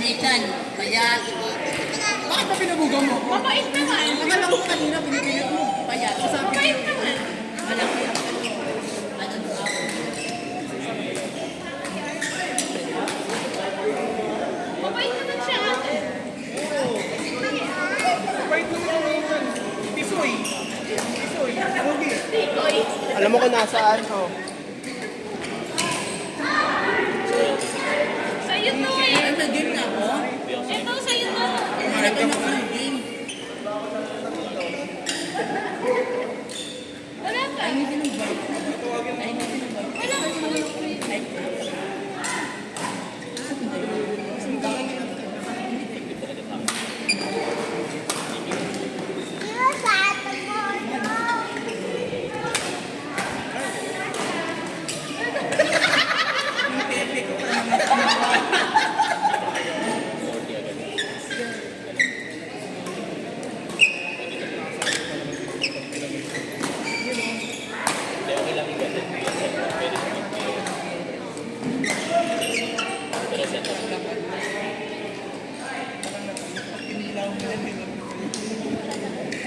definition. Payat. Bakit ba pinabugang mo? Mabait naman. Akala ko kanina pinipilit mo. Payat. Mabait naman. Malaki ang ano daw. Mabait naman siya ate. Bait naman yung Tisoy. Tisoy. Pogi. Tikoy. Alam mo kung nasaan? Oh. Sa'yo to eh. Ay, nag-game na ako. Ito sa'yo to. Malaki na ako ng game. Wala ka. Ay, hindi ng bar. Ay, hindi ng bar. Wala ka. Ay,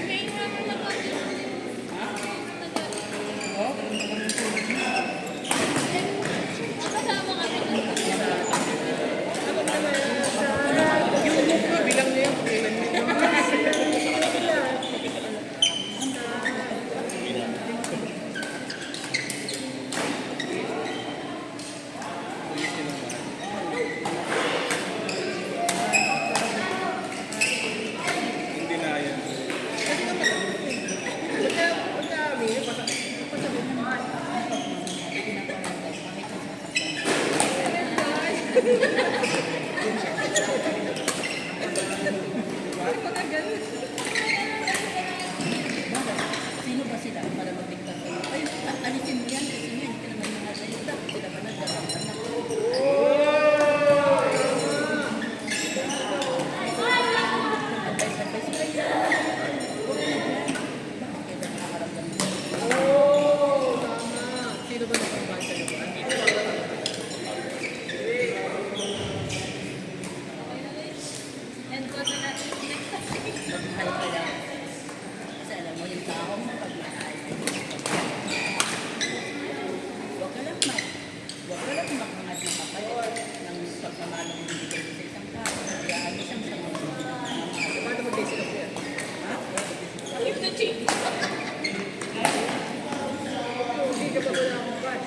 May nga mo lang ako. Kasama ka rin. Yung book nga, bilang niya yung kailan niya. Hindi na yan. sino ba sila para magdikta sa'yo? Ay, alisin mo yan kasi nga, hindi ka naman mahal sa'yo. Dapat sila ba nagdarapan na? Advice ka yan. Bakit kaya nakakaramdam mo? Sino ba nagpapahal sa'yo? Yan ko na natin. Magmahal ka lang. Kasi alam mo, yung taong mapagmahal. Huwag ka lang magmahal ng kapalit ng pagmamalang hindi kayo sa isang tao. Kaya ano siyang sa mga Paano mag-basic up yan? Keep the change. Hindi ka pa wala akong bad.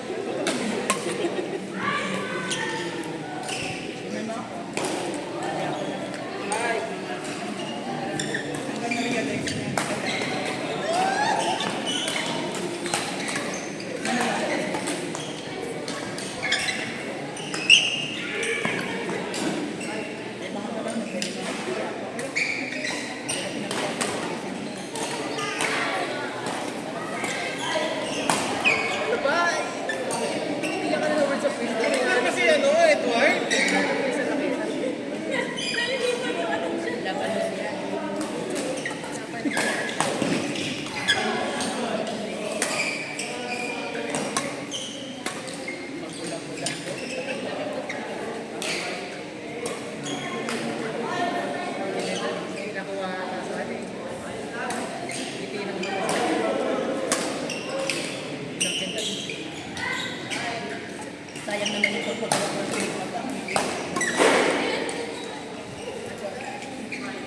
Kasi ano, Edward? laban mo siya. Nakuha ka sa atin. Hindi na mo. Sayang naman yung pagpapagawa ko sa mga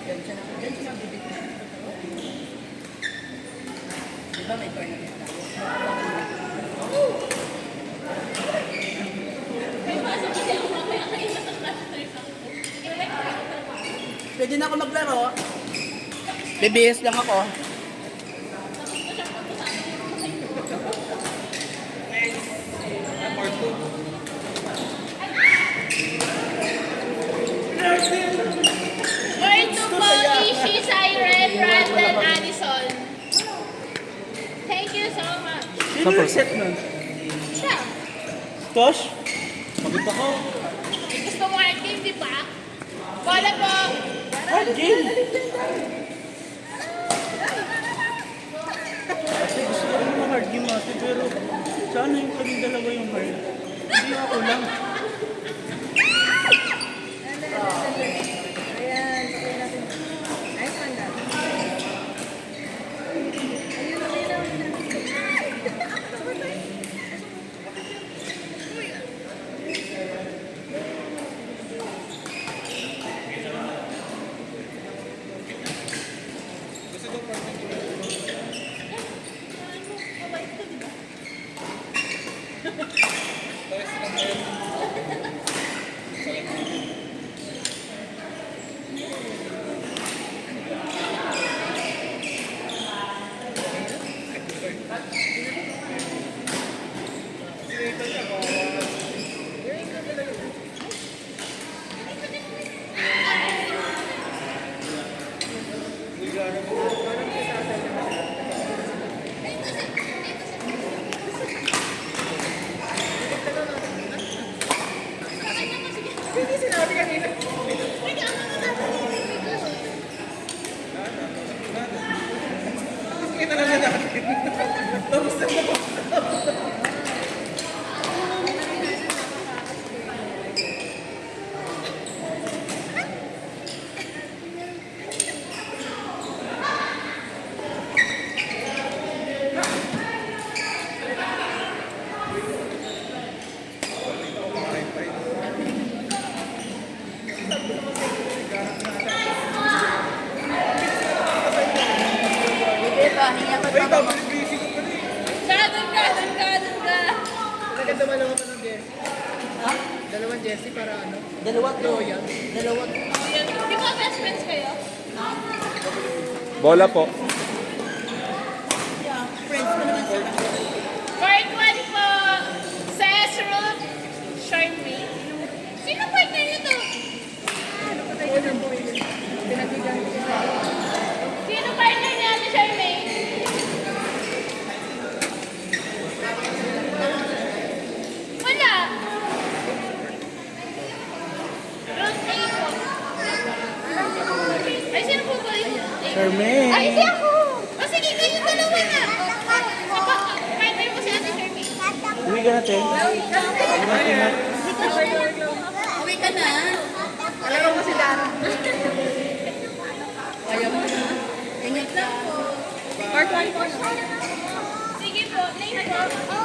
Diyan siya magbibig na. Di ba may tournament tayo? May pasok kasi ako mamaya kayo sa class trip ako. Pwede na ako maglaro. BBS lang ako. Word to Ishi, Siren, Brandon, Addison. Thank you so much. Sino reset nun? Siya. Tosh? Pagod ako. Gusto mo hard game, di ba? Bola po. Hard game! Kasi gusto ko rin mga hard game natin, pero sana yung kaming dalawa yung hard. Hindi ako lang. Hindi ba, hinga pa Wait, pa tapos busy ko pala eh. Doon ka. Talaga dalawa pa ng Jessie. Ha? Dalawang Jessie para ano? Dalawa to. Dalawa to. Di ba best friends kayo? Bola po. Yeah, friends ko naman sila. Part 1 po. Says Ruth Charmaine. Sino partner niyo to? Sino partner niya ni Charmaine? Wala. Ruth A po. Ay, sino po ba yung Ruth A? Charmaine. Ay, si ako! O sige, kayo dalawa na. Partner mo si Ate Charmaine. Uwi ka natin. Uwi ka na. Alam mo si Dara. Ayaw mo na. Ingat lang po. Part 1 po. Sige po, name po.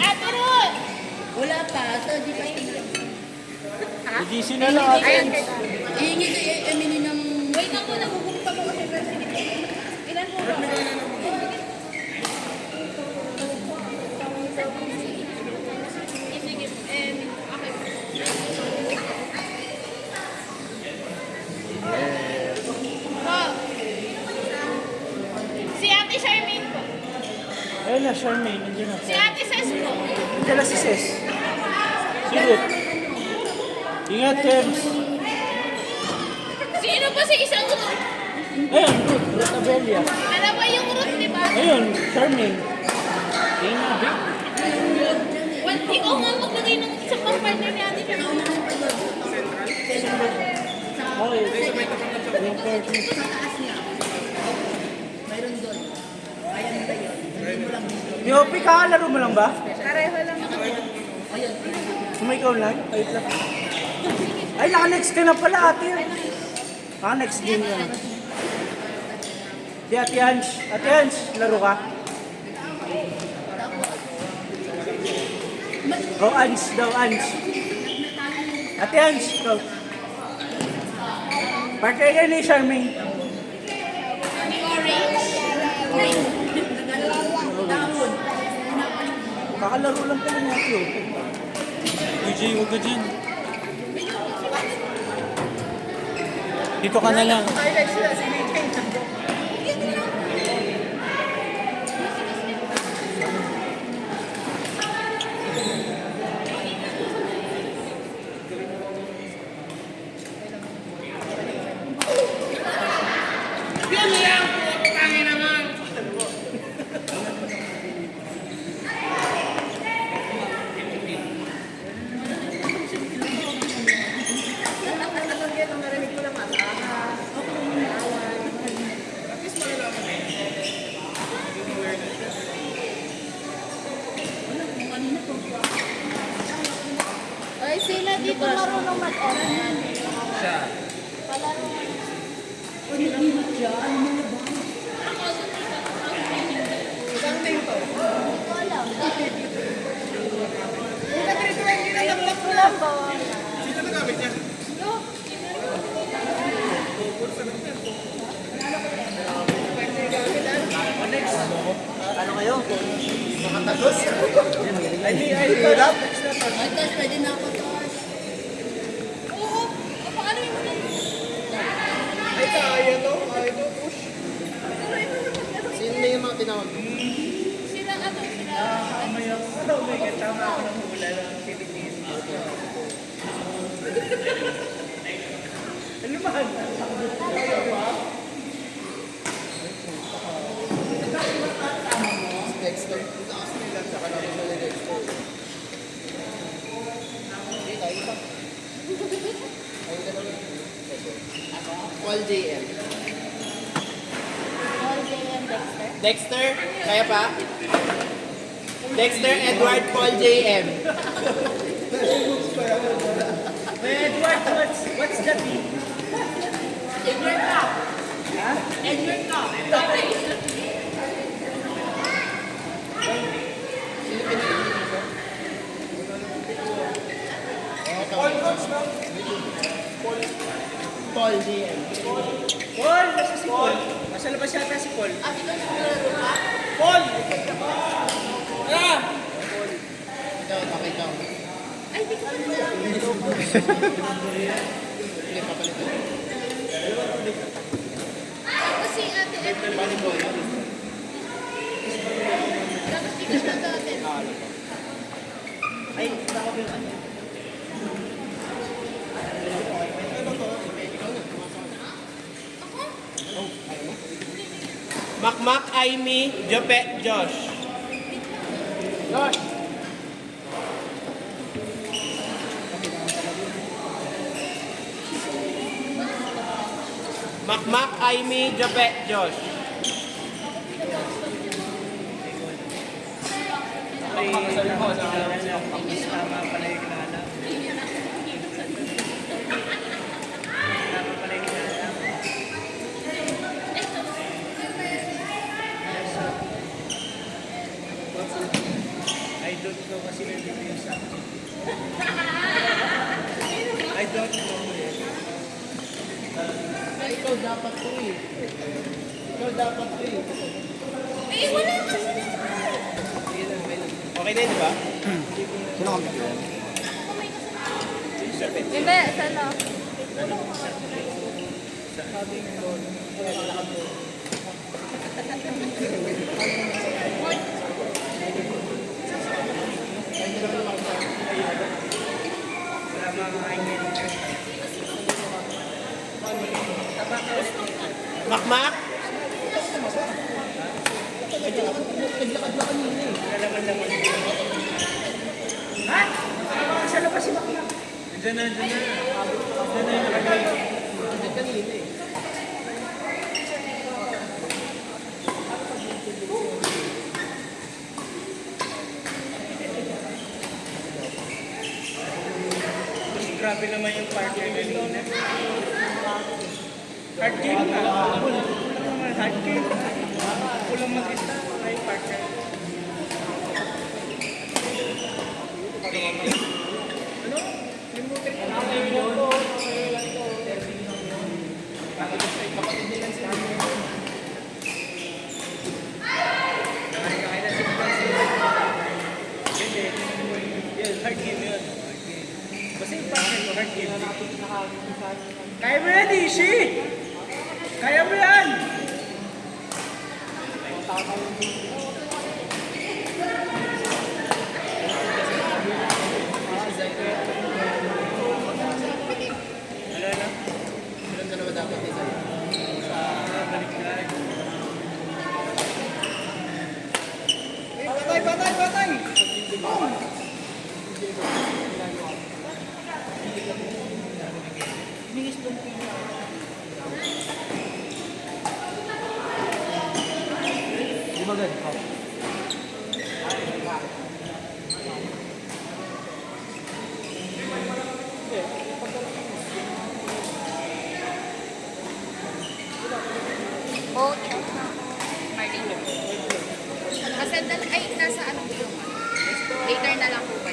Ate Ruth! Wala pa. So, di pa tingnan. GC na lang ate. Ayan, Ihingi kay Emily ng... Wait lang po, nagugulo pa po kasi. Ilan po ba? Sige, okay. Po. Si Ate Charmaine po. Ayun na, Charmaine. Nandiyan na. Si Ate Ses po. Nandiyan na si Ses. Si Ruth. Ingat, Tems. Sino ba si isang Ruth? Ayun, Ruth. Ruth Abelia. Dalawa yung Ruth, di ba? Ayun, Charmaine. Ayun na, Vic. Well, ikaw nga maglagay ng isang pang partner ni Ate Charmaine. Okay. Yung party. Sa taas niya. Mayroon doon. Kaya nila yun. Hindi mo lang dito. Yopi, kakalaro mo lang ba? Ayun. Sumaikaw lang? Ayun lang. Ay, naka-next ka na pala, ate. Naka-next game na. Si Ate Ange. Ate Ange, laro ka? Oh, Ange daw, Ange. Ate Ange, go. Partner kayo ni Charmaine. Kakalaro lang pala niya, ate. UJ, huwag ka dyan. Dito ka na lang. highlight sila si Weekend. Ay, sila dito marunong mag-oral. Siya. Palaro mo. Isang team to. Wala. Una 320 na lang lang. Wala ba? Sino nagamit niya? Ano kayo? Ay, hirap. Ay, Tosh, pwede na ako, Tosh. Oo. Paano yung mga? Ay, kaya to. Kaya to. Push. Sino na yung mga tinawag? Sila ano? Sila. May katama ako ng hula ng Philippines. Ano ba? Dexter. Taas nila. Saka namin sa Dexter. Hindi tayo pa. Ayun ka naman. Paul JM. All day and Dexter. Dexter, kaya pa? Dexter Edward Paul JM. Edward, what's the team? Edward Cup. Edward Cup. Paul coach, no? Paul DM. Paul! Nasa si Paul? Nasa labas yata si Paul. Ah, ikaw naglaro ka? Paul! Ah! Ikaw, ikaw. Ay, di ko pa nalang. Hindi, papalitan. Tapos si Ate Evelyn. Volleyball. Tapos di ko siya dati. Ay, tawag yung ano. Makmak, Aimee, Jope, Josh. Josh! Makmak, Aimee, Jope, Josh. Ay, tama pala yung kinala. Tama pala yung kinala. I don't know kasi nandito yung subject. I don't know. Ikaw dapat to eh. Ikaw dapat to eh. Eh, wala ka sila. Okay na yun, di ba? Sino kami yun? Hindi, sana. Wala mga kainin. Makmak? Naglakad na kanina eh. Kalaman-laman. Ha? Sa labas si Makmak. Diyan na. Nandiyan kanina eh. Mas grabe naman yung partner kanina. Hard game na. Hard game. Kulang mag-isa. Ay, partner. Ano? Limutin ko na. Kaya na si Hindi. Yun, hard game yun. Hard game. Basta yung partner ko, hard game. Kaya mo yan, Ishi! Kaya mo yan! Wala na. Silang dalawa dapat eh sa'yo. Baliktad. Batay! Di ba ganito? Both. Marlene. Kasi ay, nasa ano ko yung later na lang po.